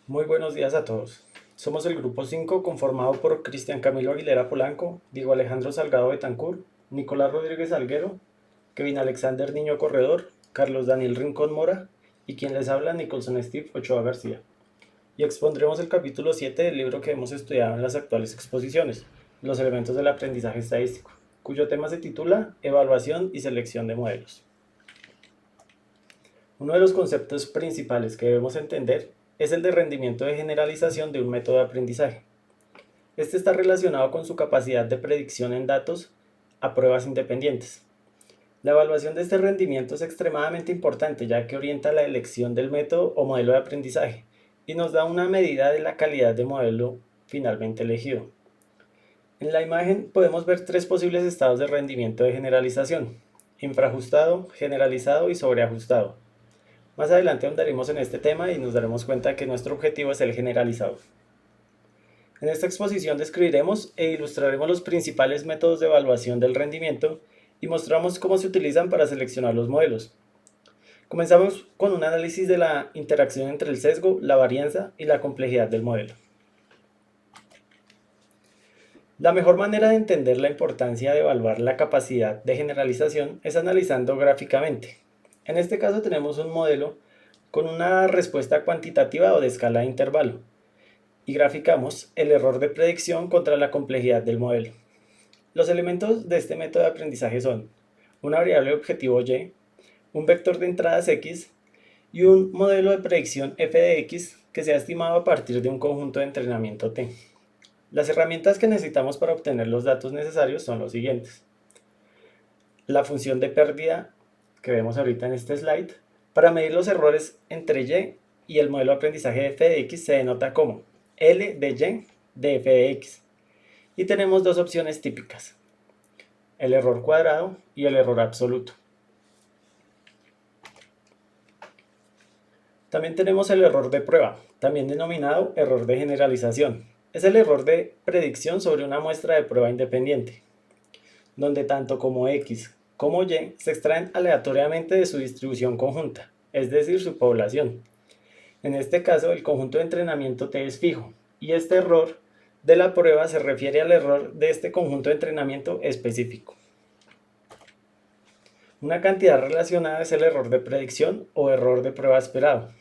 Muy buenos días a todos. Somos el grupo 5 conformado por Cristian Camilo Aguilera Polanco, Diego Alejandro Salgado Betancur, Nicolás Rodríguez Alguero, Kevin Alexander Niño Corredor, Carlos Daniel Rincón Mora y quien les habla Nicholson Steve Ochoa García. Y expondremos el capítulo 7 del libro que hemos estudiado en las actuales exposiciones, Los elementos del aprendizaje estadístico, cuyo tema se titula Evaluación y selección de modelos. Uno de los conceptos principales que debemos entender es el de rendimiento de generalización de un método de aprendizaje. Este está relacionado con su capacidad de predicción en datos a pruebas independientes. La evaluación de este rendimiento es extremadamente importante ya que orienta la elección del método o modelo de aprendizaje y nos da una medida de la calidad de modelo finalmente elegido. En la imagen podemos ver tres posibles estados de rendimiento de generalización: infraajustado, generalizado y sobreajustado. Más adelante ahondaremos en este tema y nos daremos cuenta que nuestro objetivo es el generalizado. En esta exposición describiremos e ilustraremos los principales métodos de evaluación del rendimiento y mostramos cómo se utilizan para seleccionar los modelos. Comenzamos con un análisis de la interacción entre el sesgo, la varianza y la complejidad del modelo. La mejor manera de entender la importancia de evaluar la capacidad de generalización es analizando gráficamente. En este caso tenemos un modelo con una respuesta cuantitativa o de escala de intervalo y graficamos el error de predicción contra la complejidad del modelo. Los elementos de este método de aprendizaje son una variable objetivo y, un vector de entradas x y un modelo de predicción f de x que se ha estimado a partir de un conjunto de entrenamiento t. Las herramientas que necesitamos para obtener los datos necesarios son los siguientes: la función de pérdida que vemos ahorita en este slide. Para medir los errores entre y el modelo de aprendizaje de f de x se denota como L de y de f de x. Y tenemos dos opciones típicas: el error cuadrado y el error absoluto. También tenemos el error de prueba, también denominado error de generalización. Es el error de predicción sobre una muestra de prueba independiente, donde tanto como x como y se extraen aleatoriamente de su distribución conjunta, es decir, su población. En este caso, el conjunto de entrenamiento t es fijo, y este error de la prueba se refiere al error de este conjunto de entrenamiento específico. Una cantidad relacionada es el error de predicción o error de prueba esperado,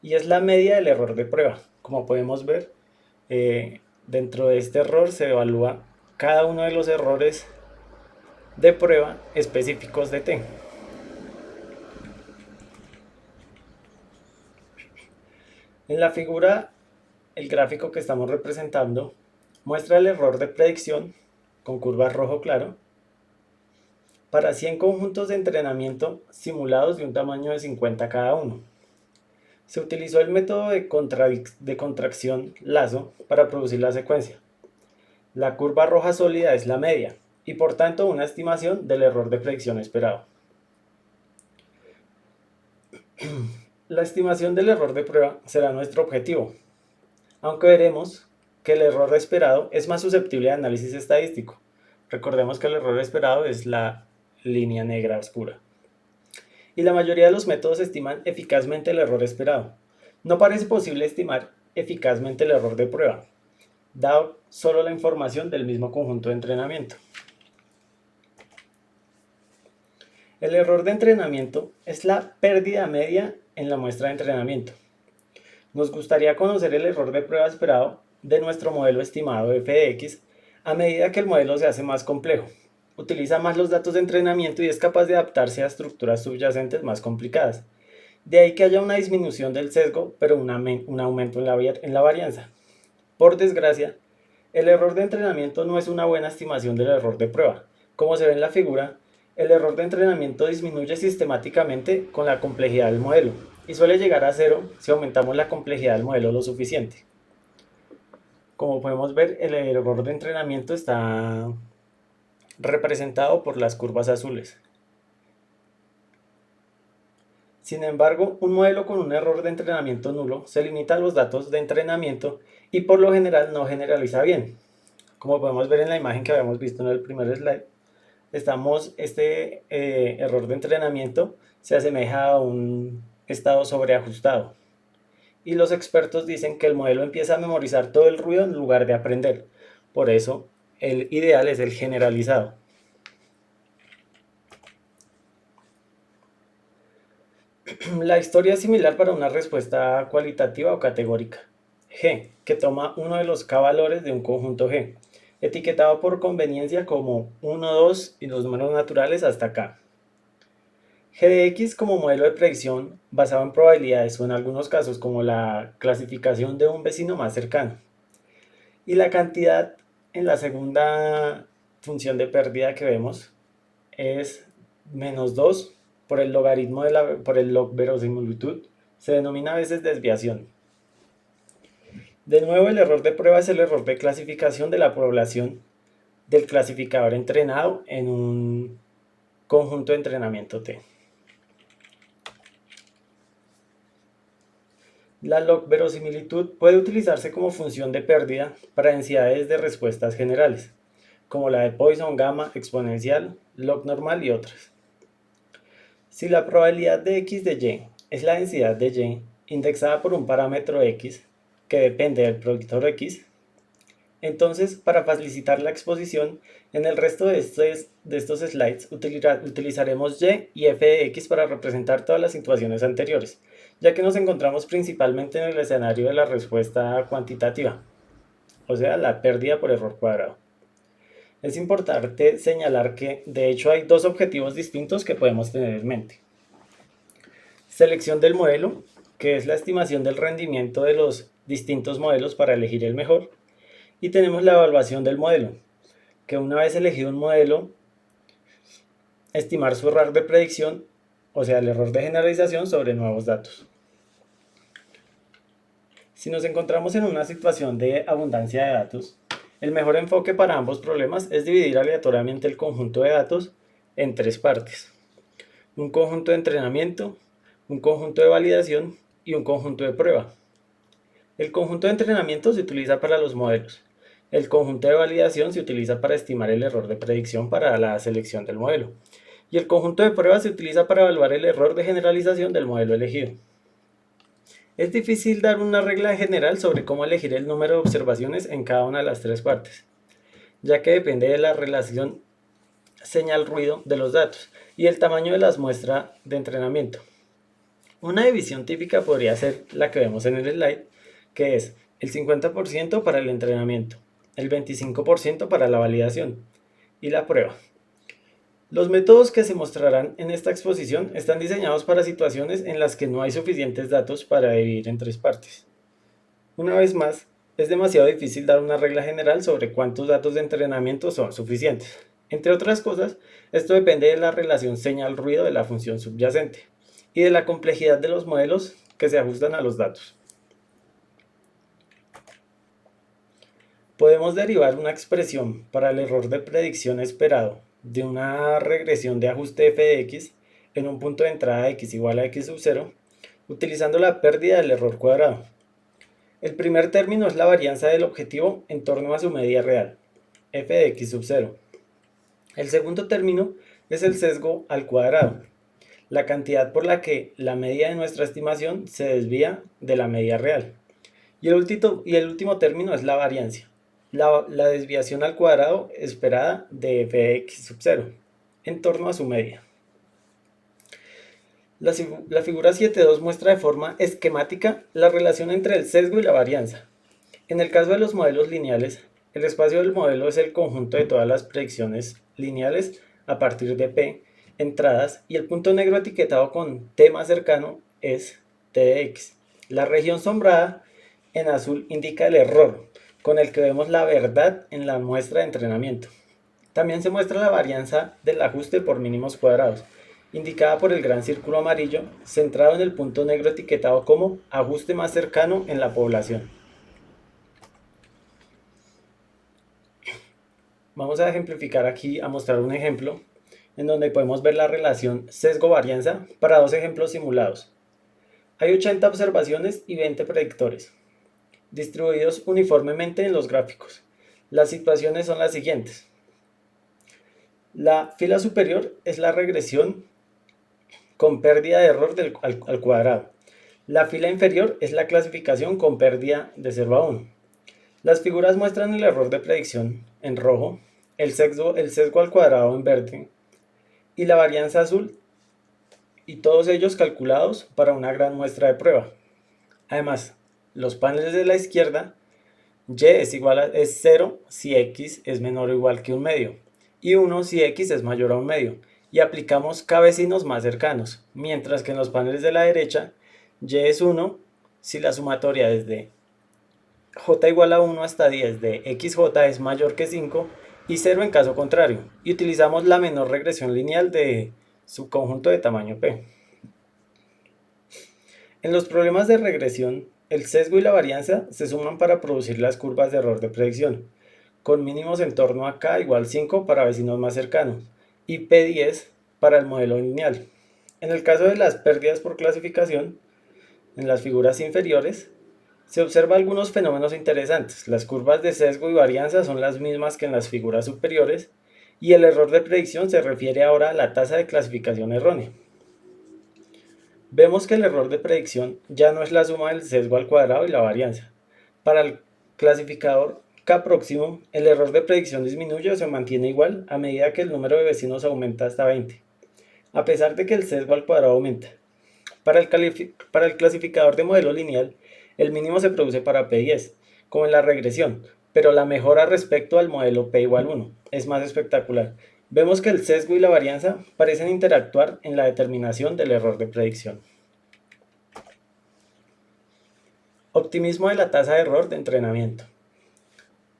y es la media del error de prueba. Como podemos ver, dentro de este error se evalúa cada uno de los errores de prueba específicos de t. En la figura, el gráfico que estamos representando muestra el error de predicción con curvas rojo claro para 100 conjuntos de entrenamiento simulados de un tamaño de 50 cada uno. Se utilizó el método de contracción lazo para producir la secuencia. La curva roja sólida es la media y por tanto una estimación del error de predicción esperado. La estimación del error de prueba será nuestro objetivo, aunque veremos que el error esperado es más susceptible de análisis estadístico. Recordemos que el error esperado es la línea negra oscura. Y la mayoría de los métodos estiman eficazmente el error esperado. No parece posible estimar eficazmente el error de prueba, dado solo la información del mismo conjunto de entrenamiento. El error de entrenamiento es la pérdida media en la muestra de entrenamiento. Nos gustaría conocer el error de prueba esperado de nuestro modelo estimado f de x a medida que el modelo se hace más complejo. Utiliza más los datos de entrenamiento y es capaz de adaptarse a estructuras subyacentes más complicadas. De ahí que haya una disminución del sesgo, pero un aumento en la varianza. Por desgracia, el error de entrenamiento no es una buena estimación del error de prueba. Como se ve en la figura, el error de entrenamiento disminuye sistemáticamente con la complejidad del modelo y suele llegar a cero si aumentamos la complejidad del modelo lo suficiente. Como podemos ver, el error de entrenamiento está representado por las curvas azules. Sin embargo, un modelo con un error de entrenamiento nulo se limita a los datos de entrenamiento y por lo general no generaliza bien. Como podemos ver en la imagen que habíamos visto en el primer slide, este error de entrenamiento se asemeja a un estado sobreajustado y los expertos dicen que el modelo empieza a memorizar todo el ruido en lugar de aprender. Por eso, el ideal es el generalizado. La historia es similar para una respuesta cualitativa o categórica. G, que toma uno de los k-valores de un conjunto G, etiquetado por conveniencia como 1, 2 y los números naturales hasta k. G de X como modelo de predicción basado en probabilidades o en algunos casos como la clasificación de un vecino más cercano. Y la cantidad en la segunda función de pérdida que vemos es menos 2 por el logaritmo por el log verosimilitud. Se denomina a veces desviación. De nuevo, el error de prueba es el error de clasificación de la población del clasificador entrenado en un conjunto de entrenamiento T. La log verosimilitud puede utilizarse como función de pérdida para densidades de respuestas generales, como la de Poisson, gamma, exponencial, log normal y otras. Si la probabilidad de x de y es la densidad de y indexada por un parámetro x que depende del productor x, entonces para facilitar la exposición en el resto de estos slides utilizaremos y y f de x para representar todas las situaciones anteriores, ya que nos encontramos principalmente en el escenario de la respuesta cuantitativa, o sea, la pérdida por error cuadrado. Es importante señalar que, de hecho, hay dos objetivos distintos que podemos tener en mente. Selección del modelo, que es la estimación del rendimiento de los distintos modelos para elegir el mejor. Y tenemos la evaluación del modelo, que una vez elegido un modelo, estimar su error de predicción, o sea, el error de generalización sobre nuevos datos. Si nos encontramos en una situación de abundancia de datos, el mejor enfoque para ambos problemas es dividir aleatoriamente el conjunto de datos en tres partes: un conjunto de entrenamiento, un conjunto de validación y un conjunto de prueba. El conjunto de entrenamiento se utiliza para los modelos. El conjunto de validación se utiliza para estimar el error de predicción para la selección del modelo. Y el conjunto de pruebas se utiliza para evaluar el error de generalización del modelo elegido. Es difícil dar una regla general sobre cómo elegir el número de observaciones en cada una de las tres partes, ya que depende de la relación señal-ruido de los datos y el tamaño de las muestras de entrenamiento. Una división típica podría ser la que vemos en el slide, que es el 50% para el entrenamiento, el 25% para la validación y la prueba. Los métodos que se mostrarán en esta exposición están diseñados para situaciones en las que no hay suficientes datos para dividir en tres partes. Una vez más, es demasiado difícil dar una regla general sobre cuántos datos de entrenamiento son suficientes. Entre otras cosas, esto depende de la relación señal-ruido de la función subyacente y de la complejidad de los modelos que se ajustan a los datos. Podemos derivar una expresión para el error de predicción esperado de una regresión de ajuste f de x en un punto de entrada x igual a x sub 0, utilizando la pérdida del error cuadrado. El primer término es la varianza del objetivo en torno a su media real, f de x sub 0. El segundo término es el sesgo al cuadrado, la cantidad por la que la media de nuestra estimación se desvía de la media real. Y el último término es la variancia, la desviación al cuadrado esperada de f de x sub 0 en torno a su media. La figura 7.2 muestra de forma esquemática la relación entre el sesgo y la varianza. En el caso de los modelos lineales, el espacio del modelo es el conjunto de todas las predicciones lineales a partir de P entradas y el punto negro etiquetado con T más cercano es T de X. La región sombrada en azul indica el error, con el que vemos la verdad en la muestra de entrenamiento. También se muestra la varianza del ajuste por mínimos cuadrados, indicada por el gran círculo amarillo, centrado en el punto negro etiquetado como ajuste más cercano en la población. Vamos a ejemplificar aquí, a mostrar un ejemplo en donde podemos ver la relación sesgo-varianza para dos ejemplos simulados. Hay 80 observaciones y 20 predictores, distribuidos uniformemente en los gráficos. Las situaciones son las siguientes. La fila superior es la regresión con pérdida de error al cuadrado. La fila inferior es la clasificación con pérdida de 0 a 1. Las figuras muestran el error de predicción en rojo, el sesgo al cuadrado en verde y la varianza azul, y todos ellos calculados para una gran muestra de prueba. Además, los paneles de la izquierda, y es 0 si x es menor o igual que un medio, y 1 si x es mayor a un medio, y aplicamos k vecinos más cercanos, mientras que en los paneles de la derecha, y es 1 si la sumatoria desde j igual a 1 hasta 10 de xj es mayor que 5, y 0 en caso contrario, y utilizamos la menor regresión lineal de subconjunto de tamaño p. En los problemas de regresión, el sesgo y la varianza se suman para producir las curvas de error de predicción, con mínimos en torno a k igual 5 para vecinos más cercanos y p10 para el modelo lineal. En el caso de las pérdidas por clasificación, en las figuras inferiores, se observan algunos fenómenos interesantes. Las curvas de sesgo y varianza son las mismas que en las figuras superiores, y el error de predicción se refiere ahora a la tasa de clasificación errónea. Vemos que el error de predicción ya no es la suma del sesgo al cuadrado y la varianza. Para el clasificador K próximo, el error de predicción disminuye o se mantiene igual a medida que el número de vecinos aumenta hasta 20, a pesar de que el sesgo al cuadrado aumenta. Para el clasificador de modelo lineal, el mínimo se produce para P10, como en la regresión, pero la mejora respecto al modelo P igual 1 es más espectacular. Vemos que el sesgo y la varianza parecen interactuar en la determinación del error de predicción. Optimismo de la tasa de error de entrenamiento.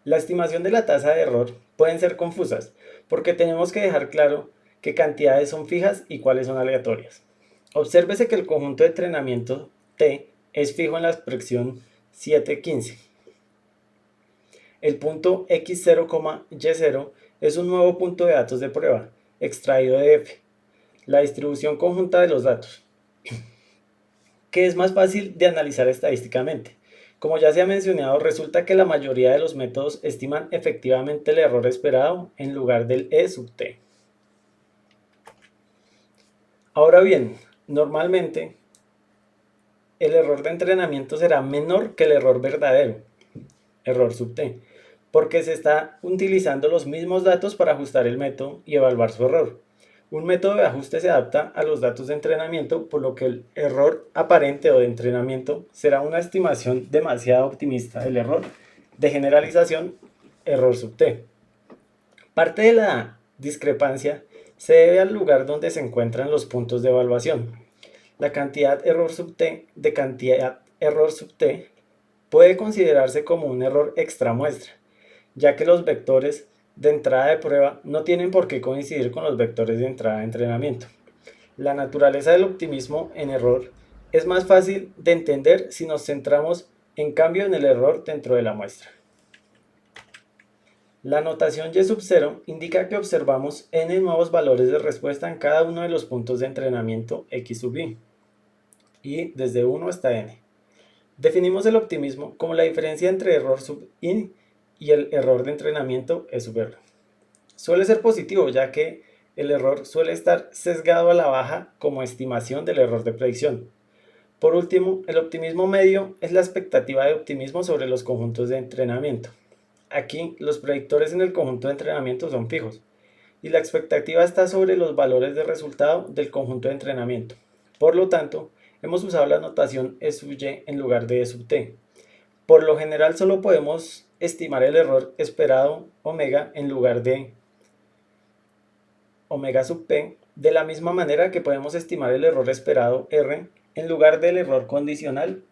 La estimación de la tasa de error pueden ser confusas, porque tenemos que dejar claro qué cantidades son fijas y cuáles son aleatorias. Obsérvese que el conjunto de entrenamiento T es fijo en la expresión 715. El punto x0, y0 es un nuevo punto de datos de prueba, extraído de f, la distribución conjunta de los datos, que es más fácil de analizar estadísticamente. Como ya se ha mencionado, resulta que la mayoría de los métodos estiman efectivamente el error esperado en lugar del e sub t. Ahora bien, normalmente el error de entrenamiento será menor que el error verdadero, error sub t, porque se está utilizando los mismos datos para ajustar el método y evaluar su error. Un método de ajuste se adapta a los datos de entrenamiento, por lo que el error aparente o de entrenamiento será una estimación demasiado optimista del error de generalización, error sub t. Parte de la discrepancia se debe al lugar donde se encuentran los puntos de evaluación. La cantidad error sub t de cantidad error sub t puede considerarse como un error extramuestra, ya que los vectores de entrada de prueba no tienen por qué coincidir con los vectores de entrada de entrenamiento. La naturaleza del optimismo en error es más fácil de entender si nos centramos en cambio en el error dentro de la muestra. La notación y sub 0 indica que observamos n nuevos valores de respuesta en cada uno de los puntos de entrenamiento x sub y desde 1 hasta n. Definimos el optimismo como la diferencia entre error sub i y el error de entrenamiento e sub r. Suele ser positivo, ya que el error suele estar sesgado a la baja como estimación del error de predicción. Por último, el optimismo medio es la expectativa de optimismo sobre los conjuntos de entrenamiento. Aquí, los predictores en el conjunto de entrenamiento son fijos, y la expectativa está sobre los valores de resultado del conjunto de entrenamiento. Por lo tanto, hemos usado la notación E sub y en lugar de E sub t. Por lo general, solo podemos estimar el error esperado omega en lugar de omega sub p, de la misma manera que podemos estimar el error esperado r en lugar del error condicional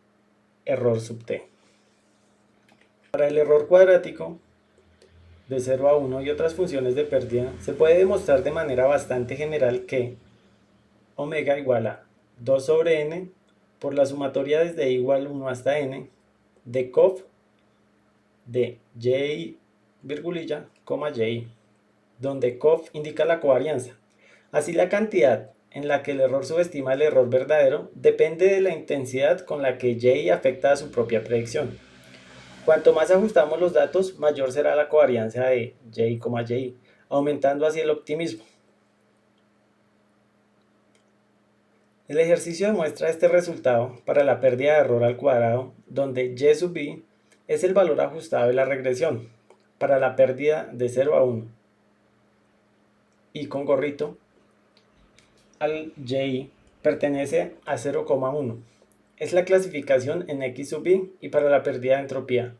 error sub t. Para el error cuadrático de 0 a 1 y otras funciones de pérdida, se puede demostrar de manera bastante general que omega igual a 2 sobre n por la sumatoria desde igual 1 hasta n de cof de y, virgulilla, y, donde cof indica la covarianza. Así, la cantidad en la que el error subestima el error verdadero depende de la intensidad con la que y afecta a su propia predicción. Cuanto más ajustamos los datos, mayor será la covarianza de y, aumentando así el optimismo. El ejercicio demuestra este resultado para la pérdida de error al cuadrado, donde y sub i es el valor ajustado de la regresión para la pérdida de 0 a 1. Y con gorrito, al y pertenece a 0,1. Es la clasificación en x sub i, y para la pérdida de entropía,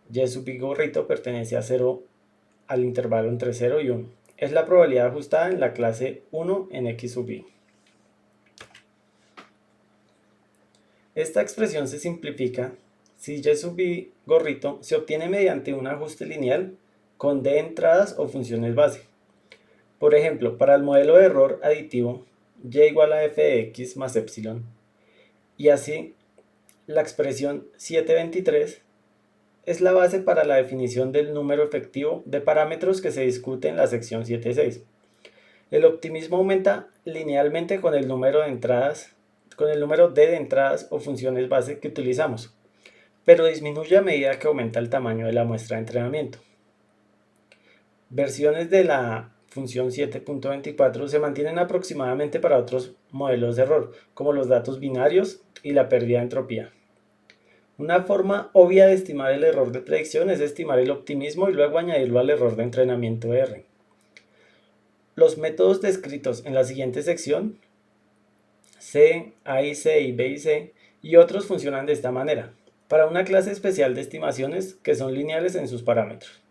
y sub i gorrito pertenece a 0 al intervalo entre 0 y 1. Es la probabilidad ajustada en la clase 1 en x sub i. Esta expresión se simplifica si y sub i gorrito se obtiene mediante un ajuste lineal con d entradas o funciones base. Por ejemplo, para el modelo de error aditivo, y igual a f de x más epsilon, y así la expresión 723 es la base para la definición del número efectivo de parámetros que se discute en la sección 7.6. El optimismo aumenta linealmente con el número de entradas, con el número d de entradas o funciones base que utilizamos, pero disminuye a medida que aumenta el tamaño de la muestra de entrenamiento. Versiones de la función 7.24 se mantienen aproximadamente para otros modelos de error, como los datos binarios y la pérdida de entropía. Una forma obvia de estimar el error de predicción es estimar el optimismo y luego añadirlo al error de entrenamiento R. Los métodos descritos en la siguiente sección, C, A y C y B y C, y otros funcionan de esta manera, para una clase especial de estimaciones que son lineales en sus parámetros.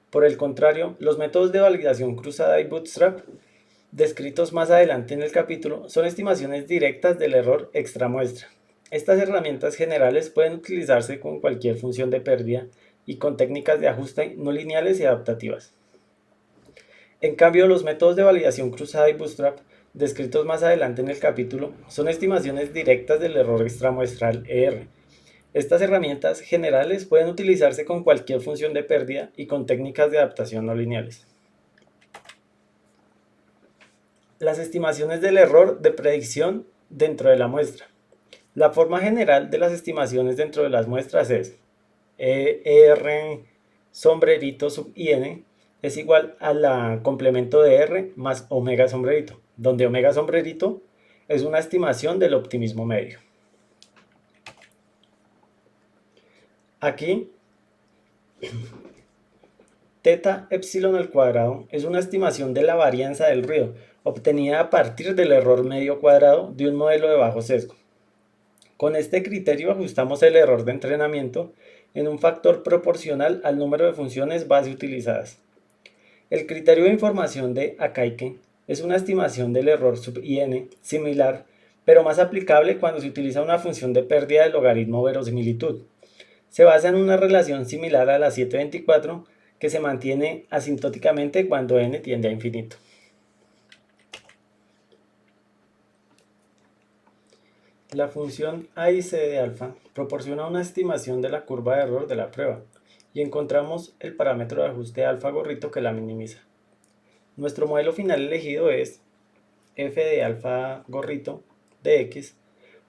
Por el contrario, los métodos de validación cruzada y bootstrap, descritos más adelante en el capítulo, son estimaciones directas del error extramuestra. Estas herramientas generales pueden utilizarse con cualquier función de pérdida y con técnicas de ajuste no lineales y adaptativas. En cambio, los métodos de validación cruzada y bootstrap, descritos más adelante en el capítulo, son estimaciones directas del error extramuestral ER. Estas herramientas generales pueden utilizarse con cualquier función de pérdida y con técnicas de adaptación no lineales. Las estimaciones del error de predicción dentro de la muestra. La forma general de las estimaciones dentro de las muestras es ER sombrerito sub IN es igual a la complemento de R más omega sombrerito, donde omega sombrerito es una estimación del optimismo medio. Aquí, teta epsilon al cuadrado es una estimación de la varianza del ruido, obtenida a partir del error medio cuadrado de un modelo de bajo sesgo. Con este criterio ajustamos el error de entrenamiento en un factor proporcional al número de funciones base utilizadas. El criterio de información de Akaike es una estimación del error sub IN similar, pero más aplicable cuando se utiliza una función de pérdida del logaritmo verosimilitud. Se basa en una relación similar a la 724 que se mantiene asintóticamente cuando n tiende a infinito. La función A y C de alfa proporciona una estimación de la curva de error de la prueba y encontramos el parámetro de ajuste alfa gorrito que la minimiza. Nuestro modelo final elegido es f de alfa gorrito de x.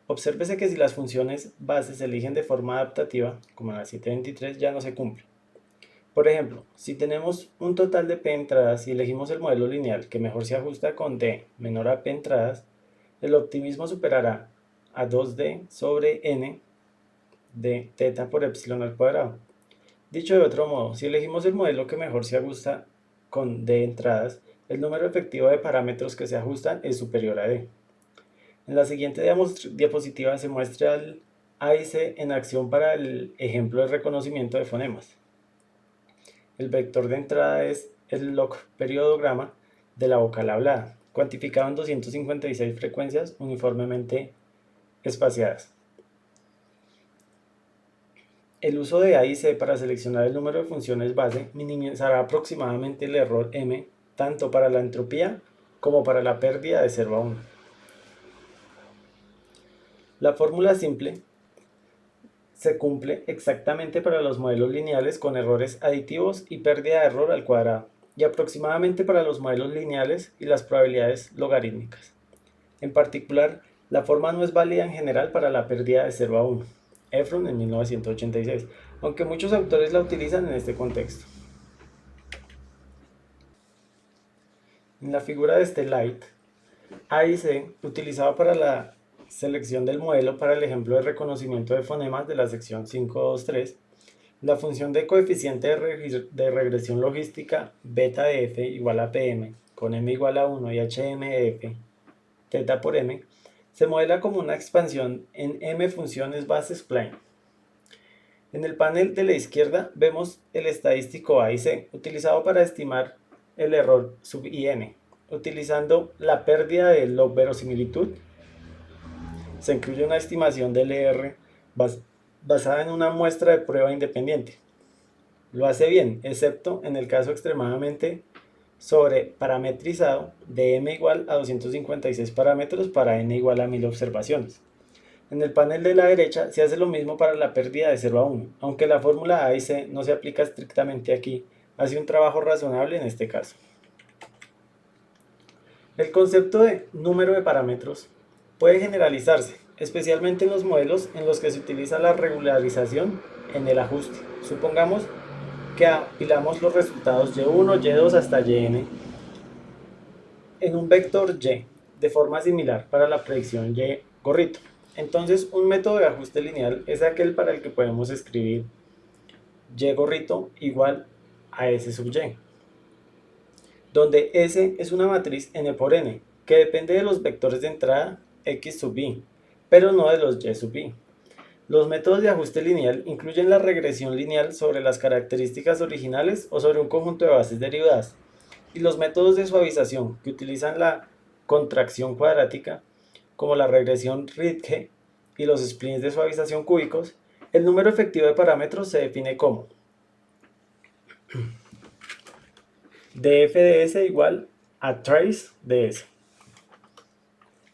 Obsérvese que si las funciones bases se eligen de forma adaptativa, como en la 723, ya no se cumple. Por ejemplo, si tenemos un total de p entradas y elegimos el modelo lineal que mejor se ajusta con d menor a p entradas, el optimismo superará a 2d sobre n de teta por epsilon al cuadrado. Dicho de otro modo, si elegimos el modelo que mejor se ajusta con d entradas, el número efectivo de parámetros que se ajustan es superior a d. En la siguiente diapositiva se muestra el A y C en acción para el ejemplo de reconocimiento de fonemas. El vector de entrada es el log periodograma de la vocal hablada, cuantificado en 256 frecuencias uniformemente espaciadas. El uso de A y C para seleccionar el número de funciones base minimizará aproximadamente el error M tanto para la entropía como para la pérdida de 0 a 1. La fórmula simple se cumple exactamente para los modelos lineales con errores aditivos y pérdida de error al cuadrado, y aproximadamente para los modelos lineales y las probabilidades logarítmicas. En particular, la forma no es válida en general para la pérdida de 0 a 1, Efron en 1986, aunque muchos autores la utilizan en este contexto. En la figura de este slide, A y C, utilizado para la selección del modelo para el ejemplo de reconocimiento de fonemas de la sección 523, la función de coeficiente de regresión logística beta de f igual a pm con m igual a 1 y hm de f, teta por m, se modela como una expansión en m funciones base spline. En el panel de la izquierda vemos el estadístico A y C, utilizado para estimar el error sub IN. Utilizando la pérdida de log verosimilitud, se incluye una estimación del ER basada en una muestra de prueba independiente. Lo hace bien, excepto en el caso extremadamente sobreparametrizado de m igual a 256 parámetros para n igual a 1000 observaciones. En el panel de la derecha se hace lo mismo para la pérdida de 0 a 1, aunque la fórmula A y C no se aplica estrictamente aquí, hace un trabajo razonable en este caso. El concepto de número de parámetros puede generalizarse, especialmente en los modelos en los que se utiliza la regularización en el ajuste. Supongamos que apilamos los resultados y1, y2 hasta yn en un vector y de forma similar para la predicción y gorrito. Entonces, un método de ajuste lineal es aquel para el que podemos escribir y gorrito igual a s sub y, donde S es una matriz n por n, que depende de los vectores de entrada x sub y, pero no de los y sub y. Los métodos de ajuste lineal incluyen la regresión lineal sobre las características originales o sobre un conjunto de bases derivadas, y los métodos de suavización que utilizan la contracción cuadrática, como la regresión Ritke y los splines de suavización cúbicos. El número efectivo de parámetros se define como df de s igual a trace de s.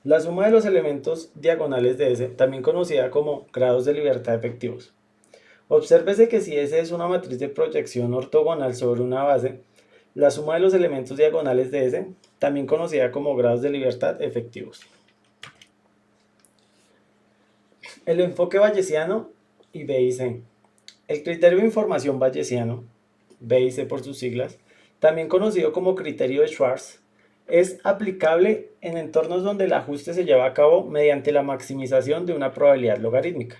La suma de los elementos diagonales de S, también conocida como grados de libertad efectivos. Obsérvese que si S es una matriz de proyección ortogonal sobre una base, la suma de los elementos diagonales de S, también conocida como grados de libertad efectivos. El enfoque bayesiano y B y C. El criterio de información bayesiano, B y C por sus siglas, también conocido como criterio de Schwarz, es aplicable en entornos donde el ajuste se lleva a cabo mediante la maximización de una probabilidad logarítmica.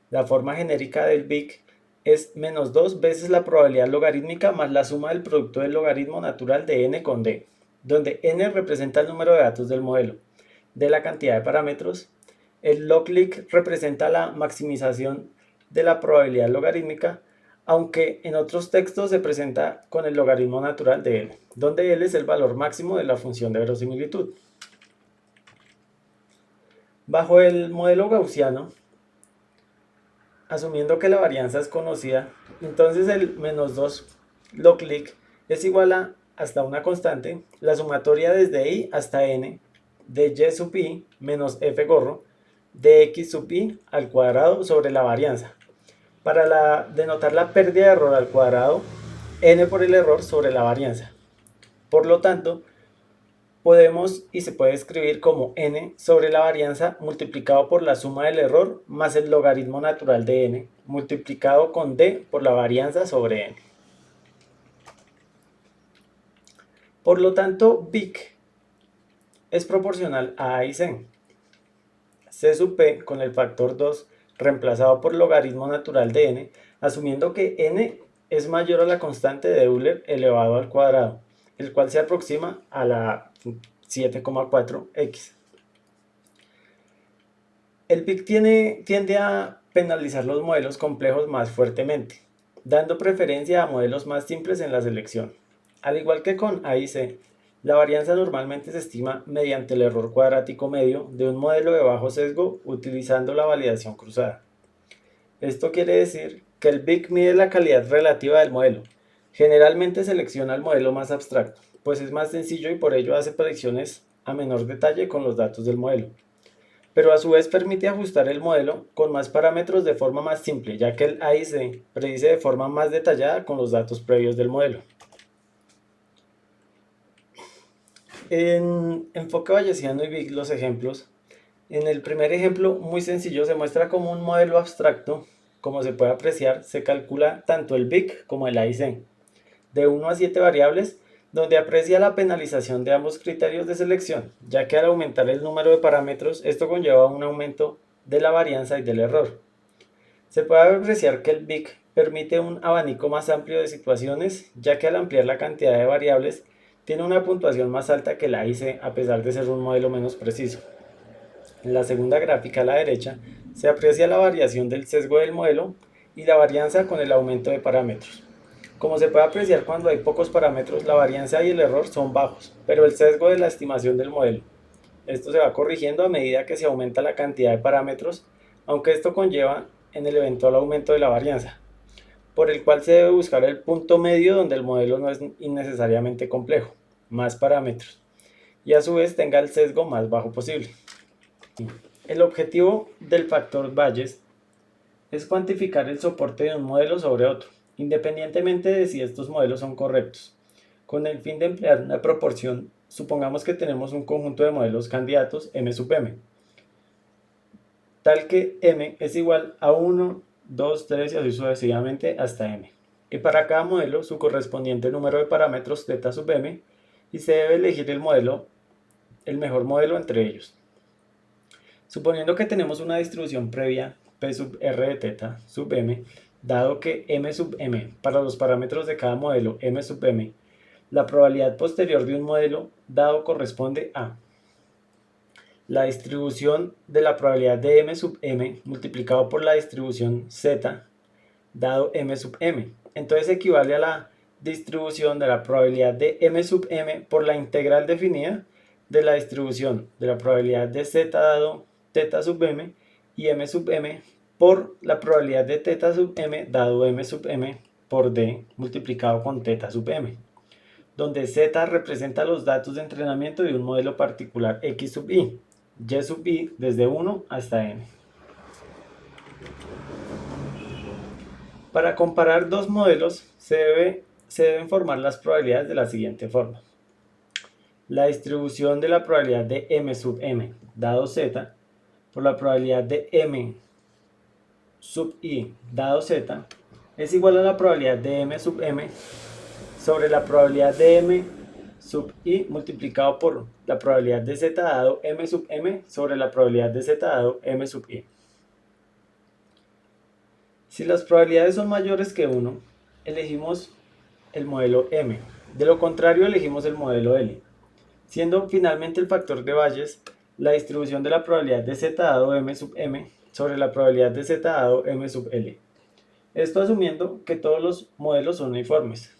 La forma genérica del BIC es menos 2 veces la probabilidad logarítmica más la suma del producto del logaritmo natural de n con d, donde n representa el número de datos del modelo, d la cantidad de parámetros, el log-lic representa la maximización de la probabilidad logarítmica, aunque en otros textos se presenta con el logaritmo natural de L, donde L es el valor máximo de la función de verosimilitud. Bajo el modelo gaussiano, asumiendo que la varianza es conocida, entonces el menos 2 log-lic es igual a, hasta una constante, la sumatoria desde i hasta n de y sub i menos f gorro de x sub i al cuadrado sobre la varianza. Para denotar la pérdida de error al cuadrado, n por el error sobre la varianza. Por lo tanto, podemos y se puede escribir como n sobre la varianza multiplicado por la suma del error más el logaritmo natural de n multiplicado con d por la varianza sobre n. Por lo tanto, BIC es proporcional a A y C. C sub p con el factor 2 reemplazado por logaritmo natural de n, asumiendo que n es mayor a la constante de Euler elevado al cuadrado, el cual se aproxima a la 7,4x. El PIC tiende a penalizar los modelos complejos más fuertemente, dando preferencia a modelos más simples en la selección. Al igual que con A y C, la varianza normalmente se estima mediante el error cuadrático medio de un modelo de bajo sesgo utilizando la validación cruzada. Esto quiere decir que el BIC mide la calidad relativa del modelo. Generalmente selecciona el modelo más abstracto, pues es más sencillo y por ello hace predicciones a menor detalle con los datos del modelo. Pero a su vez permite ajustar el modelo con más parámetros de forma más simple, ya que el A y C predice de forma más detallada con los datos previos del modelo. En enfoque bayesiano y BIC los ejemplos. En el primer ejemplo, muy sencillo, se muestra como un modelo abstracto. Como se puede apreciar, se calcula tanto el BIC como el A y C. De 1 a 7 variables, donde aprecia la penalización de ambos criterios de selección, ya que al aumentar el número de parámetros, esto conlleva un aumento de la varianza y del error. Se puede apreciar que el BIC permite un abanico más amplio de situaciones, ya que al ampliar la cantidad de variables, tiene una puntuación más alta que la IC a pesar de ser un modelo menos preciso. En la segunda gráfica a la derecha, se aprecia la variación del sesgo del modelo y la varianza con el aumento de parámetros. Como se puede apreciar cuando hay pocos parámetros, la varianza y el error son bajos, pero el sesgo de la estimación del modelo. Esto se va corrigiendo a medida que se aumenta la cantidad de parámetros, aunque esto conlleva en el eventual aumento de la varianza, por el cual se debe buscar el punto medio donde el modelo no es innecesariamente complejo, más parámetros, y a su vez tenga el sesgo más bajo posible. El objetivo del factor Bayes es cuantificar el soporte de un modelo sobre otro, independientemente de si estos modelos son correctos. Con el fin de emplear una proporción, supongamos que tenemos un conjunto de modelos candidatos M sub M, tal que M es igual a 1, 2, 3 y así sucesivamente hasta M. Y para cada modelo su correspondiente número de parámetros θ sub M, y se debe elegir el mejor modelo entre ellos. Suponiendo que tenemos una distribución previa P sub R de θ sub M, dado que M sub M para los parámetros de cada modelo M sub M, la probabilidad posterior de un modelo dado corresponde a la distribución de la probabilidad de M sub M multiplicado por la distribución Z dado M sub M. Entonces equivale a la distribución de la probabilidad de M sub M por la integral definida de la distribución de la probabilidad de Z dado θ sub M y M sub M por la probabilidad de θ sub M dado M sub M por D multiplicado con θ sub M, donde Z representa los datos de entrenamiento de un modelo particular X sub I, Y sub I desde 1 hasta N. Para comparar dos modelos se deben formar las probabilidades de la siguiente forma. La distribución de la probabilidad de M sub M dado Z por la probabilidad de M sub I dado Z es igual a la probabilidad de M sub M sobre la probabilidad de M sub I multiplicado por la probabilidad de Z dado M sub M sobre la probabilidad de Z dado M sub I. Si las probabilidades son mayores que 1, elegimos el modelo M. De lo contrario, elegimos el modelo L, siendo finalmente el factor de Bayes la distribución de la probabilidad de Z dado M sub M sobre la probabilidad de Z dado M sub L. Esto asumiendo que todos los modelos son uniformes.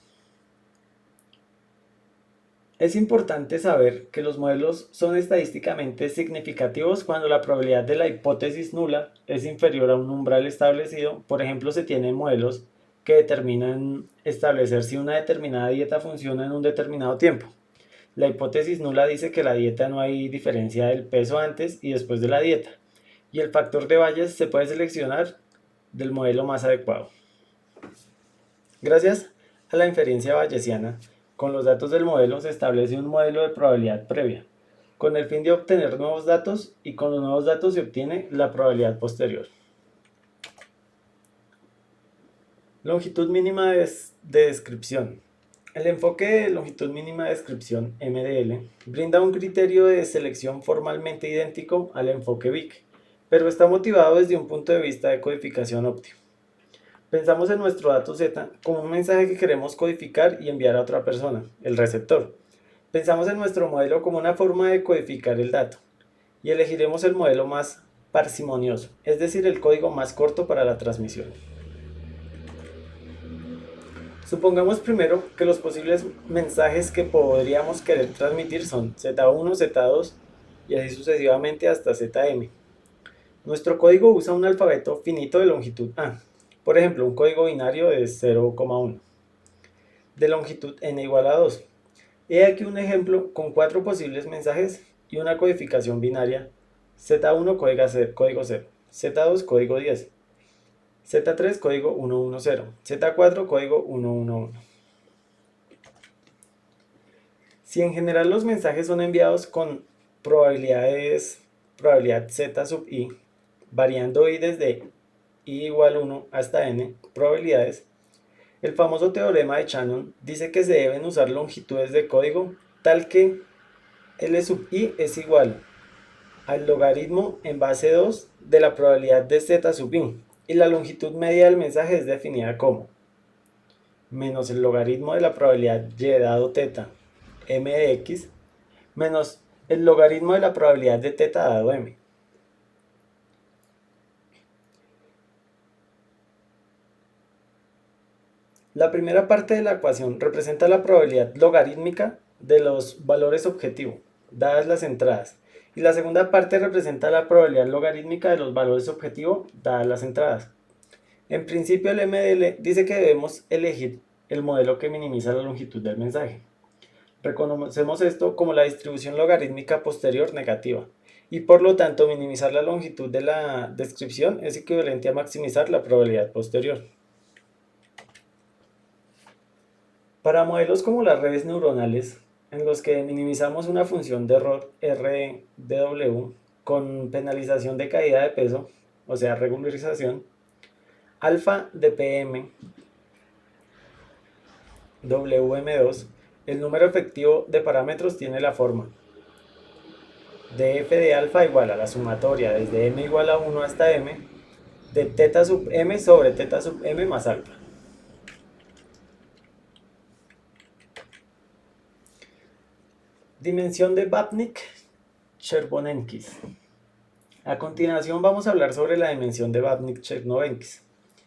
Es importante saber que los modelos son estadísticamente significativos cuando la probabilidad de la hipótesis nula es inferior a un umbral establecido. Por ejemplo, se tienen modelos que determinan establecer si una determinada dieta funciona en un determinado tiempo. La hipótesis nula dice que la dieta no hay diferencia del peso antes y después de la dieta, y el factor de Bayes se puede seleccionar del modelo más adecuado. Gracias a la inferencia bayesiana, con los datos del modelo se establece un modelo de probabilidad previa, con el fin de obtener nuevos datos, y con los nuevos datos se obtiene la probabilidad posterior. Longitud mínima de descripción. El enfoque de longitud mínima de descripción MDL brinda un criterio de selección formalmente idéntico al enfoque BIC, pero está motivado desde un punto de vista de codificación óptimo. Pensamos en nuestro dato Z como un mensaje que queremos codificar y enviar a otra persona, el receptor. Pensamos en nuestro modelo como una forma de codificar el dato, y elegiremos el modelo más parsimonioso, es decir, el código más corto para la transmisión. Supongamos primero que los posibles mensajes que podríamos querer transmitir son Z1, Z2 y así sucesivamente hasta ZM. Nuestro código usa un alfabeto finito de longitud A, por ejemplo, un código binario de 0,1, de longitud n igual a 2. He aquí un ejemplo con 4 posibles mensajes y una codificación binaria: Z1 código 0, Z2 código 10, Z3 código 110, Z4 código 111. Si en general los mensajes son enviados con probabilidad Z sub i, variando i desde i igual 1 hasta n probabilidades, El famoso teorema de Shannon dice que se deben usar longitudes de código tal que L sub i es igual al logaritmo en base 2 de la probabilidad de z sub i, y la longitud media del mensaje es definida como menos el logaritmo de la probabilidad y dado θ m de x menos el logaritmo de la probabilidad de θ dado m. La primera parte de la ecuación representa la probabilidad logarítmica de los valores objetivo, dadas las entradas, y la segunda parte representa la probabilidad logarítmica de los valores objetivo, dadas las entradas. En principio, el MDL dice que debemos elegir el modelo que minimiza la longitud del mensaje. Reconocemos esto como la distribución logarítmica posterior negativa, y por lo tanto minimizar la longitud de la descripción es equivalente a maximizar la probabilidad posterior. Para modelos como las redes neuronales, en los que minimizamos una función de error RDW con penalización de caída de peso, o sea, regularización, alfa de PM WM2, el número efectivo de parámetros tiene la forma de f de alfa igual a la sumatoria desde m igual a 1 hasta m de θ sub m sobre θ sub m más alfa. Dimensión de Babnik-Chervonenkis. A continuación vamos a hablar sobre la dimensión de Babnik-Chervonenkis,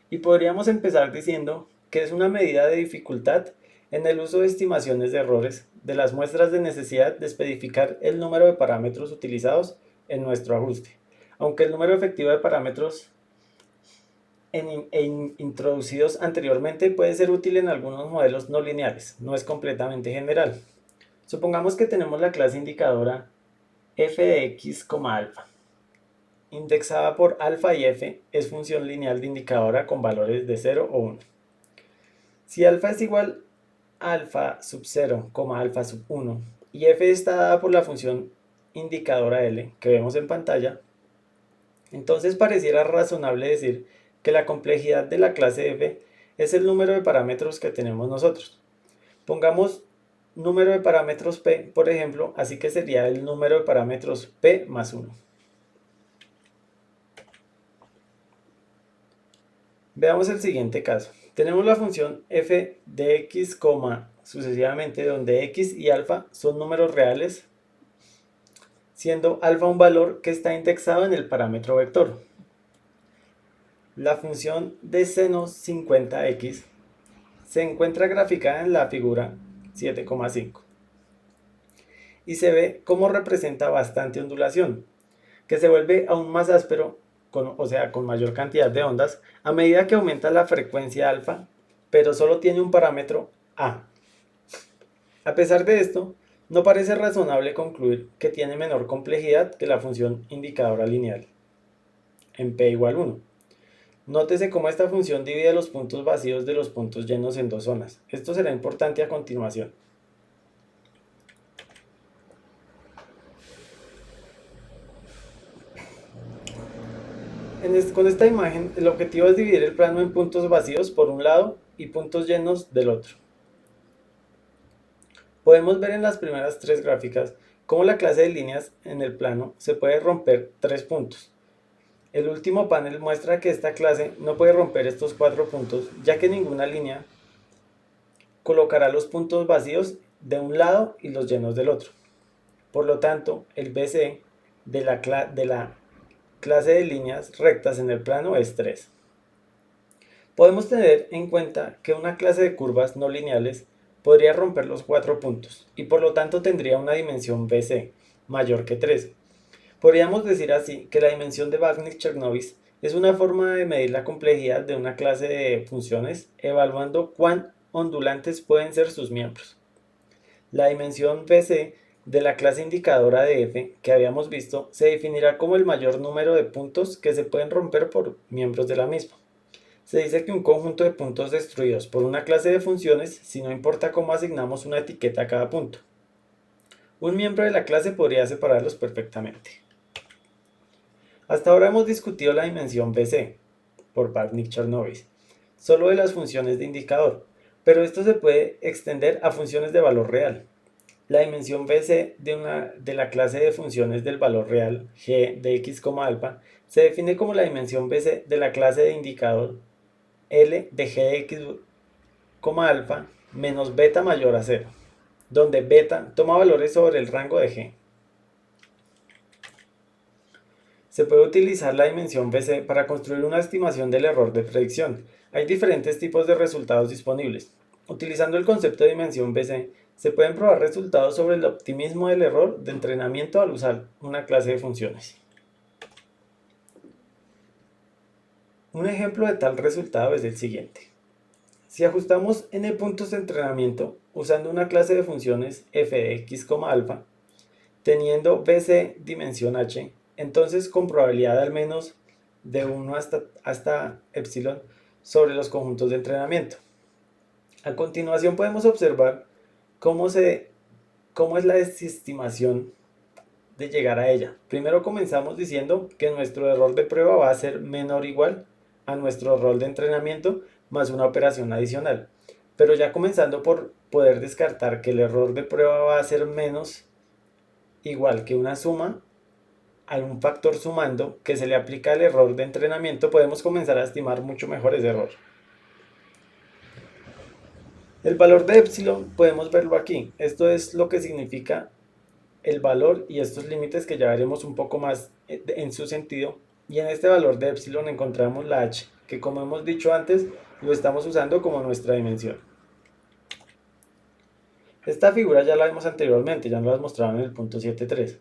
y podríamos empezar diciendo que es una medida de dificultad en el uso de estimaciones de errores de las muestras de necesidad de especificar el número de parámetros utilizados en nuestro ajuste, aunque el número efectivo de parámetros introducidos anteriormente puede ser útil en algunos modelos no lineales, no es completamente general. Supongamos que tenemos la clase indicadora f de x, alfa, indexada por alfa, y f es función lineal de indicadora con valores de 0 o 1. Si alfa es igual a alfa sub 0, alfa sub 1, y f está dada por la función indicadora L que vemos en pantalla, entonces pareciera razonable decir que la complejidad de la clase f es el número de parámetros que tenemos nosotros. Pongamos número de parámetros p, por ejemplo, así que sería el número de parámetros p más 1. Veamos el siguiente caso. Tenemos la función f de x, sucesivamente, donde x y alfa son números reales, siendo alfa un valor que está indexado en el parámetro vector. La función de seno 50x se encuentra graficada en la figura 7,5 y se ve cómo representa bastante ondulación, que se vuelve aún más áspero, con mayor cantidad de ondas, a medida que aumenta la frecuencia alfa, pero solo tiene un parámetro a. A pesar de esto, no parece razonable concluir que tiene menor complejidad que la función indicadora lineal, en p igual 1. Nótese cómo esta función divide los puntos vacíos de los puntos llenos en dos zonas. Esto será importante a continuación. Con esta imagen, el objetivo es dividir el plano en puntos vacíos por un lado y puntos llenos del otro. Podemos ver en las primeras tres gráficas cómo la clase de líneas en el plano se puede romper 3 puntos. El último panel muestra que esta clase no puede romper estos 4 puntos, ya que ninguna línea colocará los puntos vacíos de un lado y los llenos del otro. Por lo tanto, el BC de la clase de líneas rectas en el plano es 3. Podemos tener en cuenta que una clase de curvas no lineales podría romper los 4 puntos y por lo tanto tendría una dimensión BC mayor que 3. Podríamos decir así que la dimensión de Babnik-Chernovis es una forma de medir la complejidad de una clase de funciones evaluando cuán ondulantes pueden ser sus miembros. La dimensión BC de la clase indicadora de f que habíamos visto se definirá como el mayor número de puntos que se pueden romper por miembros de la misma. Se dice que un conjunto de puntos destruidos por una clase de funciones si no importa cómo asignamos una etiqueta a cada punto. Un miembro de la clase podría separarlos perfectamente. Hasta ahora hemos discutido la dimensión BC por Babnik-Chernovis, solo de las funciones de indicador, pero esto se puede extender a funciones de valor real. La dimensión BC de la clase de funciones del valor real g de x, alfa se define como la dimensión BC de la clase de indicador L de g de x, alfa menos beta mayor a 0, donde beta toma valores sobre el rango de g. Se puede utilizar la dimensión BC para construir una estimación del error de predicción. Hay diferentes tipos de resultados disponibles. Utilizando el concepto de dimensión BC, se pueden probar resultados sobre el optimismo del error de entrenamiento al usar una clase de funciones. Un ejemplo de tal resultado es el siguiente. Si ajustamos n puntos de entrenamiento usando una clase de funciones f de x, alfa, teniendo bc dimensión h, entonces con probabilidad al menos de 1 hasta epsilon sobre los conjuntos de entrenamiento. A continuación podemos observar cómo es la estimación de llegar a ella. Primero comenzamos diciendo que nuestro error de prueba va a ser menor o igual a nuestro error de entrenamiento más una operación adicional. Pero ya comenzando por poder descartar que el error de prueba va a ser menos igual que una suma, a un factor sumando que se le aplica al error de entrenamiento, podemos comenzar a estimar mucho mejor ese error. El valor de epsilon podemos verlo aquí. Esto es lo que significa el valor y estos límites que ya veremos un poco más en su sentido. Y en este valor de epsilon encontramos la h, que como hemos dicho antes, lo estamos usando como nuestra dimensión. Esta figura ya la vimos anteriormente, ya nos la mostraron en el punto 7.3,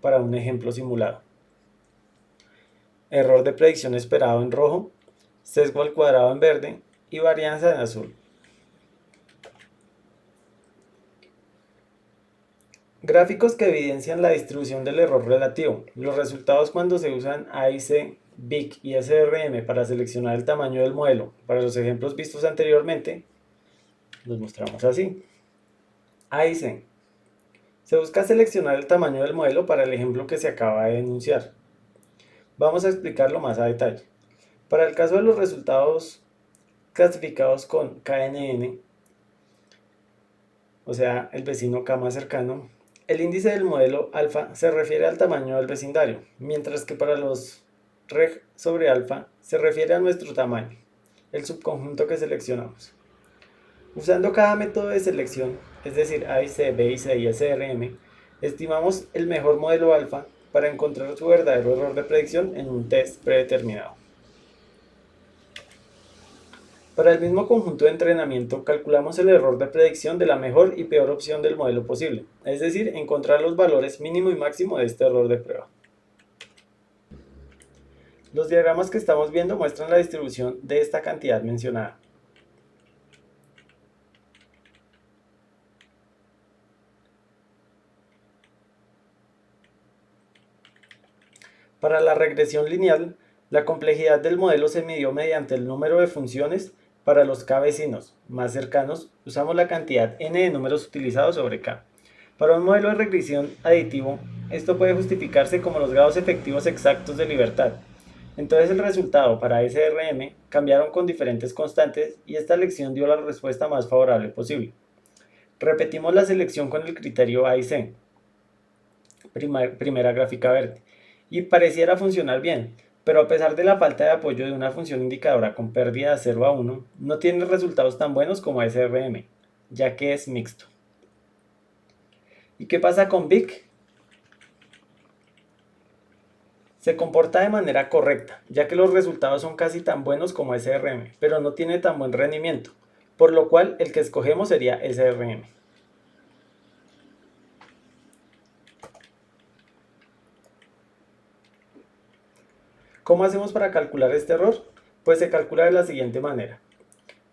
para un ejemplo simulado. Error de predicción esperado en rojo, sesgo al cuadrado en verde y varianza en azul. Gráficos que evidencian la distribución del error relativo. Los resultados cuando se usan AIC, BIC y SRM para seleccionar el tamaño del modelo. Para los ejemplos vistos anteriormente, los mostramos así. AIC. Se busca seleccionar el tamaño del modelo para el ejemplo que se acaba de enunciar. Vamos a explicarlo más a detalle. Para el caso de los resultados clasificados con KNN, o sea, el vecino K más cercano, el índice del modelo alfa se refiere al tamaño del vecindario, mientras que para los reg sobre alfa se refiere a nuestro tamaño, el subconjunto que seleccionamos. Usando cada método de selección, es decir, AIC, BIC y SRM, estimamos el mejor modelo alfa para encontrar su verdadero error de predicción en un test predeterminado. Para el mismo conjunto de entrenamiento, calculamos el error de predicción de la mejor y peor opción del modelo posible, es decir, encontrar los valores mínimo y máximo de este error de prueba. Los diagramas que estamos viendo muestran la distribución de esta cantidad mencionada. Para la regresión lineal, la complejidad del modelo se midió mediante el número de funciones. Para los k vecinos más cercanos, usamos la cantidad n de números utilizados sobre k. Para un modelo de regresión aditivo, esto puede justificarse como los grados efectivos exactos de libertad. Entonces el resultado para SRM cambiaron con diferentes constantes y esta elección dio la respuesta más favorable posible. Repetimos la selección con el criterio A y C, primera gráfica verde, y pareciera funcionar bien, pero a pesar de la falta de apoyo de una función indicadora con pérdida de 0 a 1, no tiene resultados tan buenos como SRM, ya que es mixto. ¿Y qué pasa con BIC? Se comporta de manera correcta, ya que los resultados son casi tan buenos como SRM, pero no tiene tan buen rendimiento, por lo cual el que escogemos sería SRM. ¿Cómo hacemos para calcular este error? Pues se calcula de la siguiente manera.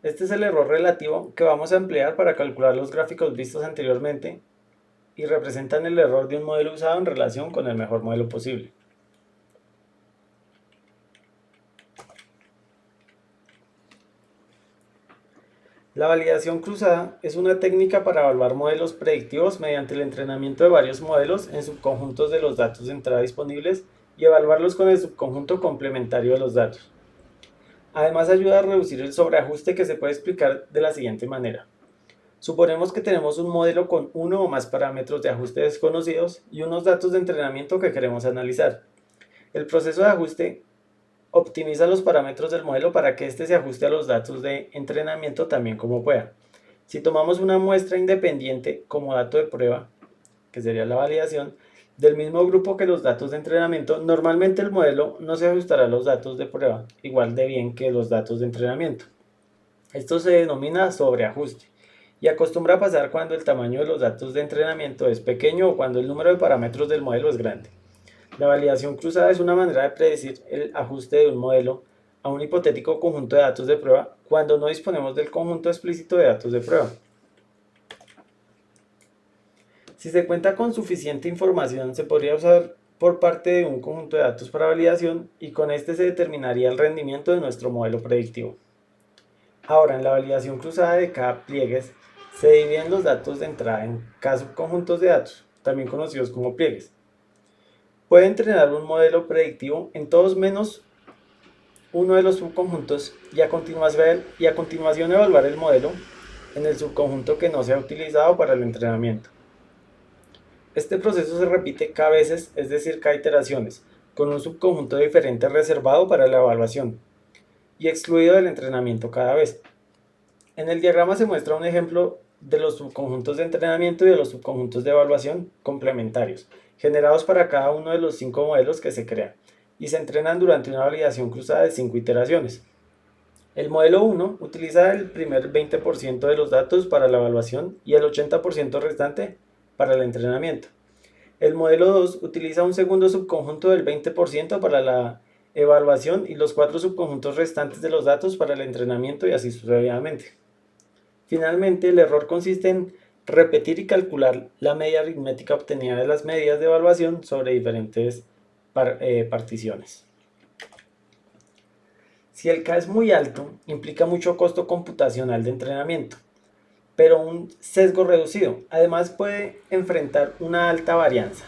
Este es el error relativo que vamos a emplear para calcular los gráficos vistos anteriormente y representan el error de un modelo usado en relación con el mejor modelo posible. La validación cruzada es una técnica para evaluar modelos predictivos mediante el entrenamiento de varios modelos en subconjuntos de los datos de entrada disponibles y evaluarlos con el subconjunto complementario de los datos. Además ayuda a reducir el sobreajuste, que se puede explicar de la siguiente manera. Suponemos que tenemos un modelo con uno o más parámetros de ajuste desconocidos y unos datos de entrenamiento que queremos analizar. El proceso de ajuste optimiza los parámetros del modelo para que éste se ajuste a los datos de entrenamiento también como pueda. Si tomamos una muestra independiente como dato de prueba, que sería la validación, del mismo grupo que los datos de entrenamiento, normalmente el modelo no se ajustará a los datos de prueba igual de bien que los datos de entrenamiento. Esto se denomina sobreajuste y acostumbra a pasar cuando el tamaño de los datos de entrenamiento es pequeño o cuando el número de parámetros del modelo es grande. La validación cruzada es una manera de predecir el ajuste de un modelo a un hipotético conjunto de datos de prueba cuando no disponemos del conjunto explícito de datos de prueba. Si se cuenta con suficiente información, se podría usar por parte de un conjunto de datos para validación y con este se determinaría el rendimiento de nuestro modelo predictivo. Ahora, en la validación cruzada de cada pliegues, se dividen los datos de entrada en cada subconjuntos de datos, también conocidos como pliegues. Puede entrenar un modelo predictivo en todos menos uno de los subconjuntos y a continuación evaluar el modelo en el subconjunto que no se ha utilizado para el entrenamiento. Este proceso se repite cada veces, es decir, cada iteraciones, con un subconjunto diferente reservado para la evaluación y excluido del entrenamiento cada vez. En el diagrama se muestra un ejemplo de los subconjuntos de entrenamiento y de los subconjuntos de evaluación complementarios, generados para cada uno de los 5 modelos que se crean, y se entrenan durante una validación cruzada de 5 iteraciones. El modelo 1 utiliza el primer 20% de los datos para la evaluación y el 80% restante para el entrenamiento. El modelo 2 utiliza un segundo subconjunto del 20% para la evaluación y los 4 subconjuntos restantes de los datos para el entrenamiento y así sucesivamente. Finalmente, el error consiste en repetir y calcular la media aritmética obtenida de las medidas de evaluación sobre diferentes particiones. Si el K es muy alto, implica mucho costo computacional de entrenamiento, pero un sesgo reducido. Además puede enfrentar una alta varianza,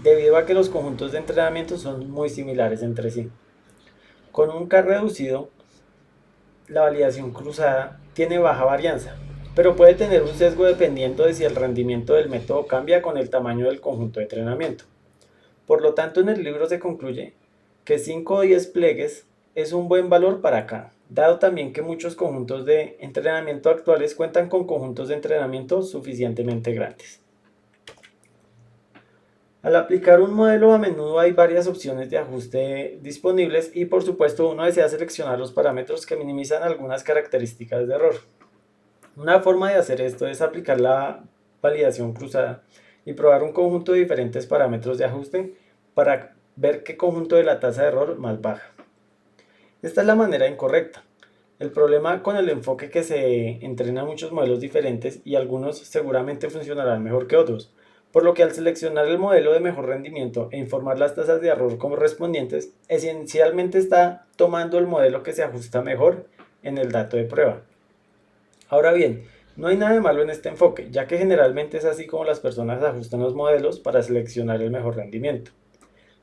debido a que los conjuntos de entrenamiento son muy similares entre sí. Con un K reducido, la validación cruzada tiene baja varianza, pero puede tener un sesgo dependiendo de si el rendimiento del método cambia con el tamaño del conjunto de entrenamiento. Por lo tanto, en el libro se concluye que 5 o 10 pliegues es un buen valor para K, dado también que muchos conjuntos de entrenamiento actuales cuentan con conjuntos de entrenamiento suficientemente grandes. Al aplicar un modelo, a menudo hay varias opciones de ajuste disponibles y por supuesto uno desea seleccionar los parámetros que minimizan algunas características de error. Una forma de hacer esto es aplicar la validación cruzada y probar un conjunto de diferentes parámetros de ajuste para ver qué conjunto de la tasa de error más baja. Esta es la manera incorrecta. El problema con el enfoque que se entrena muchos modelos diferentes y algunos seguramente funcionarán mejor que otros, por lo que al seleccionar el modelo de mejor rendimiento e informar las tasas de error correspondientes, esencialmente está tomando el modelo que se ajusta mejor en el dato de prueba. Ahora bien, no hay nada de malo en este enfoque, ya que generalmente es así como las personas ajustan los modelos para seleccionar el mejor rendimiento.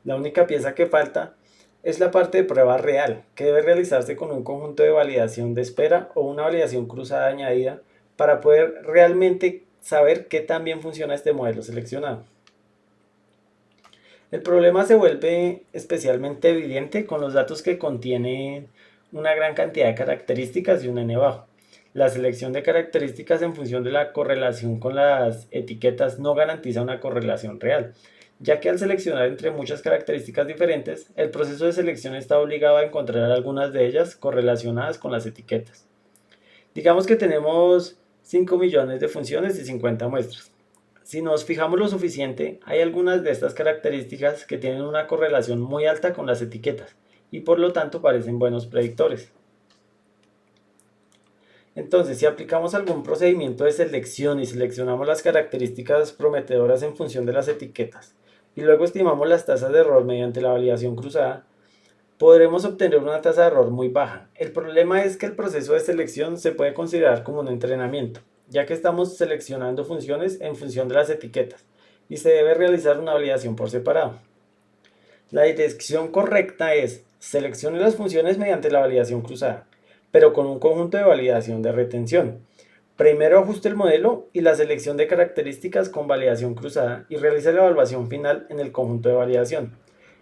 La única pieza que falta es la parte de prueba real, que debe realizarse con un conjunto de validación de espera o una validación cruzada añadida para poder realmente saber qué tan bien funciona este modelo seleccionado. El problema se vuelve especialmente evidente con los datos que contienen una gran cantidad de características y un n bajo. La selección de características en función de la correlación con las etiquetas no garantiza una correlación real, ya que al seleccionar entre muchas características diferentes, el proceso de selección está obligado a encontrar algunas de ellas correlacionadas con las etiquetas. Digamos que tenemos 5 millones de funciones y 50 muestras. Si nos fijamos lo suficiente, hay algunas de estas características que tienen una correlación muy alta con las etiquetas y por lo tanto parecen buenos predictores. Entonces, si aplicamos algún procedimiento de selección y seleccionamos las características prometedoras en función de las etiquetas y luego estimamos las tasas de error mediante la validación cruzada, podremos obtener una tasa de error muy baja. El problema es que el proceso de selección se puede considerar como un entrenamiento, ya que estamos seleccionando funciones en función de las etiquetas y se debe realizar una validación por separado. La dirección correcta es Seleccione las funciones mediante la validación cruzada, pero con un conjunto de validación de retención. Primero ajuste el modelo y la selección de características con validación cruzada y realice la evaluación final en el conjunto de validación.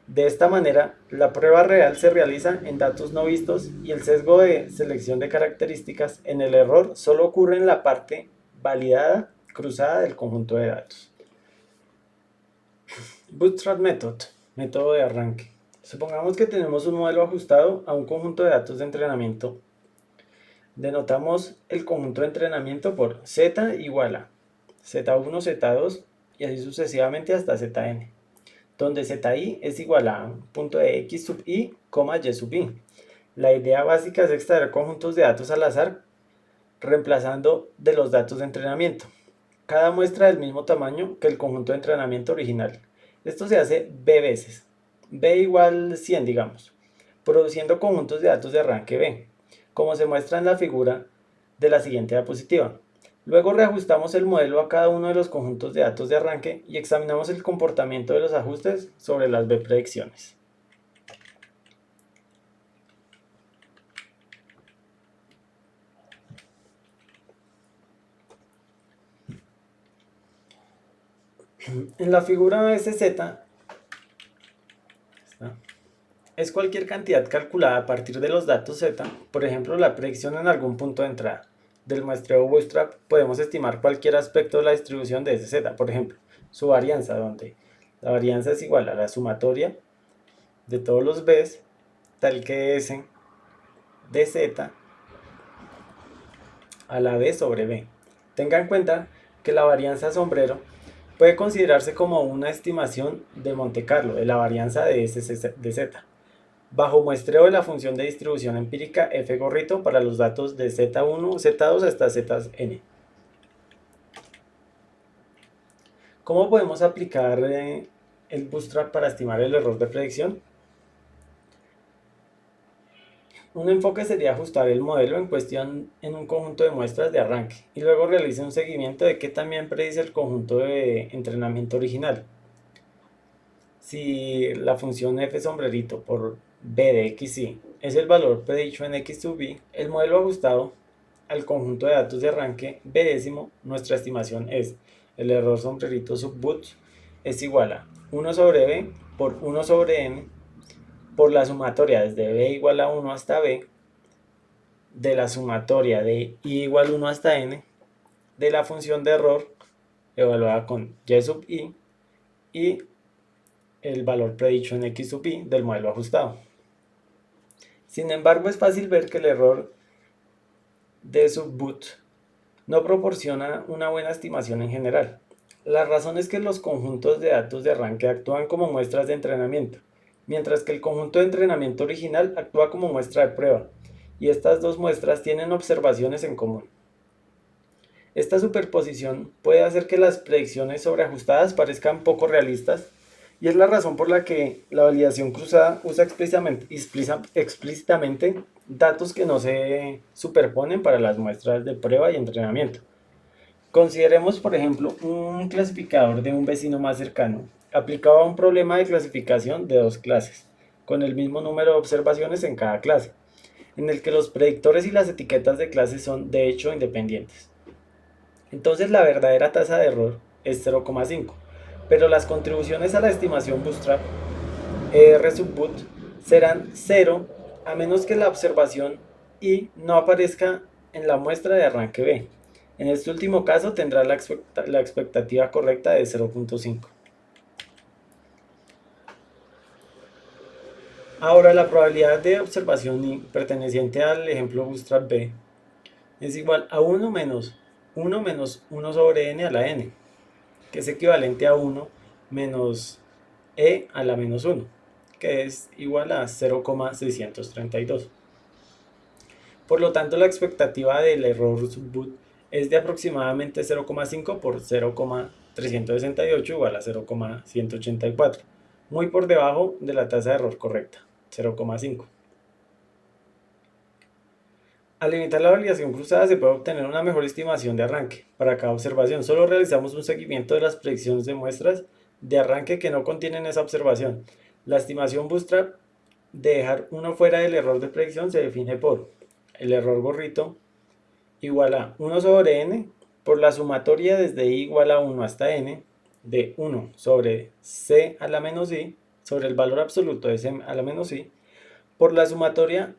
De esta manera, la prueba real se realiza en datos no vistos y el sesgo de selección de características en el error solo ocurre en la parte validada cruzada del conjunto de datos. Bootstrap Method, método de arranque. Supongamos que tenemos un modelo ajustado a un conjunto de datos de entrenamiento. Denotamos el conjunto de entrenamiento por z igual a z1, z2 y así sucesivamente hasta zn, donde zi es igual a punto de x sub i, y sub i. La idea básica es extraer conjuntos de datos al azar, reemplazando de los datos de entrenamiento. Cada muestra del mismo tamaño que el conjunto de entrenamiento original. Esto se hace b veces, b igual 100 digamos, produciendo conjuntos de datos de arranque b, como se muestra en la figura de la siguiente diapositiva. Luego reajustamos el modelo a cada uno de los conjuntos de datos de arranque y examinamos el comportamiento de los ajustes sobre las b predicciones. En la figura SZ es cualquier cantidad calculada a partir de los datos Z, por ejemplo la predicción en algún punto de entrada. Del muestreo Bootstrap podemos estimar cualquier aspecto de la distribución de ese Z, por ejemplo, su varianza, donde la varianza es igual a la sumatoria de todos los B's, tal que S de Z a la B sobre B. Tenga en cuenta que la varianza sombrero puede considerarse como una estimación de Monte Carlo de la varianza de S de Z, bajo muestreo de la función de distribución empírica f gorrito para los datos de Z1, Z2 hasta Zn. ¿Cómo podemos aplicar el Bootstrap para estimar el error de predicción? Un enfoque sería ajustar el modelo en cuestión en un conjunto de muestras de arranque y luego realice un seguimiento de qué también predice el conjunto de entrenamiento original. Si la función f sombrerito por b de xy es el valor predicho en x sub i, el modelo ajustado al conjunto de datos de arranque b décimo, nuestra estimación es el error sombrerito sub boot es igual a 1 sobre b por 1 sobre n por la sumatoria desde b igual a 1 hasta b de la sumatoria de i igual 1 hasta n de la función de error evaluada con y sub i y el valor predicho en x sub i del modelo ajustado. Sin embargo, es fácil ver que el error de subboot no proporciona una buena estimación en general. La razón es que los conjuntos de datos de arranque actúan como muestras de entrenamiento, mientras que el conjunto de entrenamiento original actúa como muestra de prueba, y estas dos muestras tienen observaciones en común. Esta superposición puede hacer que las predicciones sobreajustadas parezcan poco realistas, y es la razón por la que la validación cruzada usa explícitamente datos que no se superponen para las muestras de prueba y entrenamiento. Consideremos, por ejemplo, un clasificador de un vecino más cercano aplicado a un problema de clasificación de dos clases, con el mismo número de observaciones en cada clase, en el que los predictores y las etiquetas de clase son de hecho independientes. Entonces la verdadera tasa de error es 0,5, pero las contribuciones a la estimación Bootstrap ER sub boot serán 0 a menos que la observación I no aparezca en la muestra de arranque B. En este último caso tendrá la expectativa correcta de 0,5. Ahora la probabilidad de observación I perteneciente al ejemplo Bootstrap B es igual a 1 menos 1 sobre n a la n, que es equivalente a 1 menos e a la menos 1, que es igual a 0,632. Por lo tanto, la expectativa del error subboot es de aproximadamente 0,5 por 0,368 igual a 0,184, muy por debajo de la tasa de error correcta, 0,5. Al limitar la validación cruzada se puede obtener una mejor estimación de arranque. Para cada observación solo realizamos un seguimiento de las predicciones de muestras de arranque que no contienen esa observación. La estimación Bootstrap de dejar uno fuera del error de predicción se define por el error gorrito igual a 1 sobre n por la sumatoria desde i igual a 1 hasta n de 1 sobre c a la menos i sobre el valor absoluto de c a la menos i por la sumatoria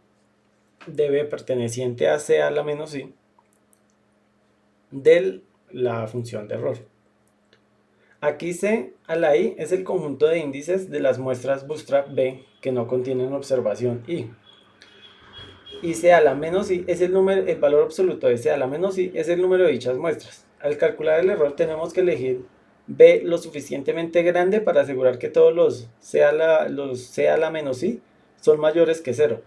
de b perteneciente a c a la menos i de la función de error. Aquí C a la I es el conjunto de índices de las muestras Bootstrap B que no contienen observación I. Y C a la menos I es el valor absoluto de C a la menos I es el número de dichas muestras. Al calcular el error tenemos que elegir B lo suficientemente grande para asegurar que todos los C a la menos I son mayores que 0.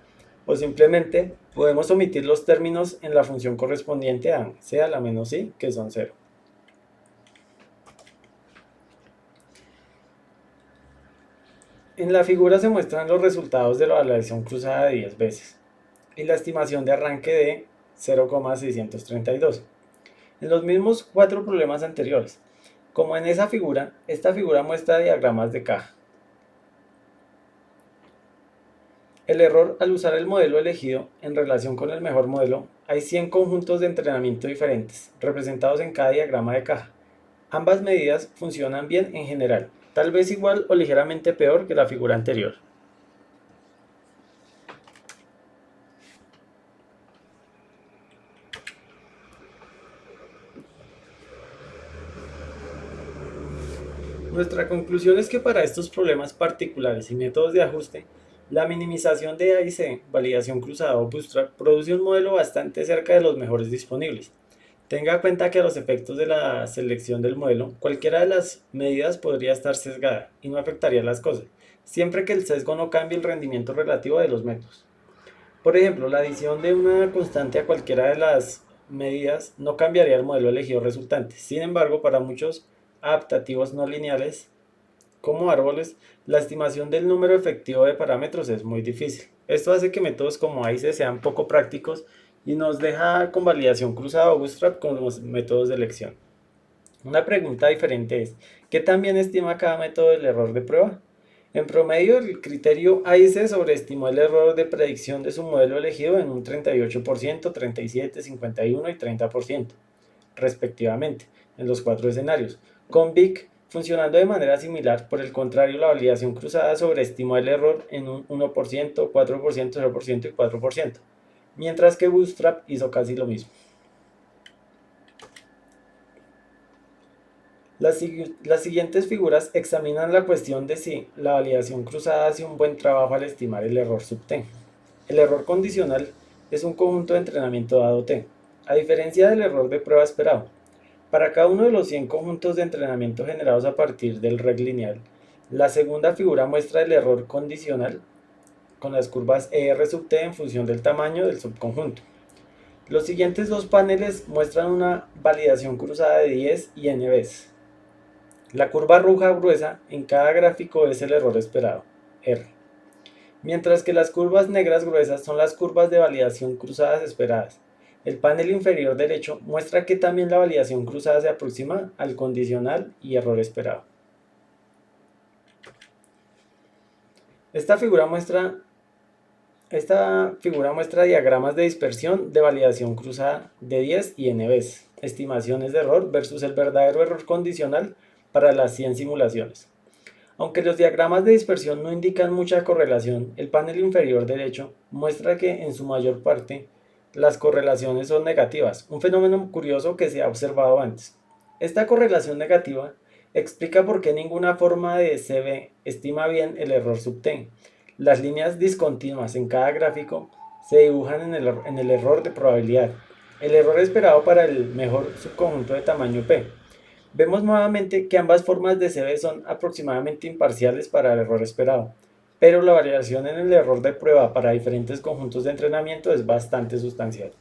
O simplemente podemos omitir los términos en la función correspondiente a C a la menos I que son 0. En la figura se muestran los resultados de la validación cruzada de 10 veces y la estimación de arranque de 0,632. En los mismos 4 problemas anteriores. Como en esa figura, esta figura muestra diagramas de caja. El error al usar el modelo elegido en relación con el mejor modelo, hay 100 conjuntos de entrenamiento diferentes, representados en cada diagrama de caja. Ambas medidas funcionan bien en general, tal vez igual o ligeramente peor que la figura anterior. Nuestra conclusión es que para estos problemas particulares y métodos de ajuste, la minimización de A y C, validación cruzada o Bootstrap, produce un modelo bastante cerca de los mejores disponibles. Tenga en cuenta que a los efectos de la selección del modelo, cualquiera de las medidas podría estar sesgada y no afectaría las cosas, siempre que el sesgo no cambie el rendimiento relativo de los métodos. Por ejemplo, la adición de una constante a cualquiera de las medidas no cambiaría el modelo elegido resultante. Sin embargo, para muchos adaptativos no lineales, como árboles, la estimación del número efectivo de parámetros es muy difícil. Esto hace que métodos como AICE sean poco prácticos y nos deja con validación cruzada o Bootstrap con los métodos de elección. Una pregunta diferente es, ¿qué tan bien estima cada método el error de prueba? En promedio, el criterio AICE sobreestimó el error de predicción de su modelo elegido en un 38%, 37%, 51% y 30%, respectivamente, en los 4 escenarios. Con BIC funcionando de manera similar, por el contrario, la validación cruzada sobreestimó el error en un 1%, 4%, 0% y 4%, mientras que Bootstrap hizo casi lo mismo. Las siguientes figuras examinan la cuestión de si la validación cruzada hace un buen trabajo al estimar el error sub T. El error condicional es un conjunto de entrenamiento dado T, a diferencia del error de prueba esperado. Para cada uno de los 100 conjuntos de entrenamiento generados a partir del reg lineal, la segunda figura muestra el error condicional con las curvas ER sub T en función del tamaño del subconjunto. Los siguientes dos paneles muestran una validación cruzada de 10 y n veces. La curva roja gruesa en cada gráfico es el error esperado, R, mientras que las curvas negras gruesas son las curvas de validación cruzadas esperadas. El panel inferior derecho muestra que también la validación cruzada se aproxima al condicional y error esperado. Esta figura muestra diagramas de dispersión de validación cruzada de 10 y n veces, estimaciones de error versus el verdadero error condicional para las 100 simulaciones. Aunque los diagramas de dispersión no indican mucha correlación, el panel inferior derecho muestra que en su mayor parte las correlaciones son negativas, un fenómeno curioso que se ha observado antes. Esta correlación negativa explica por qué ninguna forma de CB estima bien el error sub T. Las líneas discontinuas en cada gráfico se dibujan en el error de probabilidad, el error esperado para el mejor subconjunto de tamaño P. Vemos nuevamente que ambas formas de CB son aproximadamente imparciales para el error esperado, pero la variación en el error de prueba para diferentes conjuntos de entrenamiento es bastante sustancial.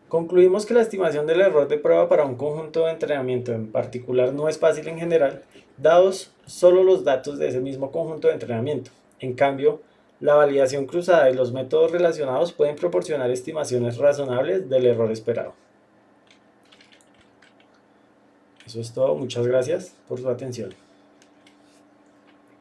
Concluimos que la estimación del error de prueba para un conjunto de entrenamiento en particular no es fácil en general, dados solo los datos de ese mismo conjunto de entrenamiento. En cambio, la validación cruzada y los métodos relacionados pueden proporcionar estimaciones razonables del error esperado. Eso es todo, muchas gracias por su atención.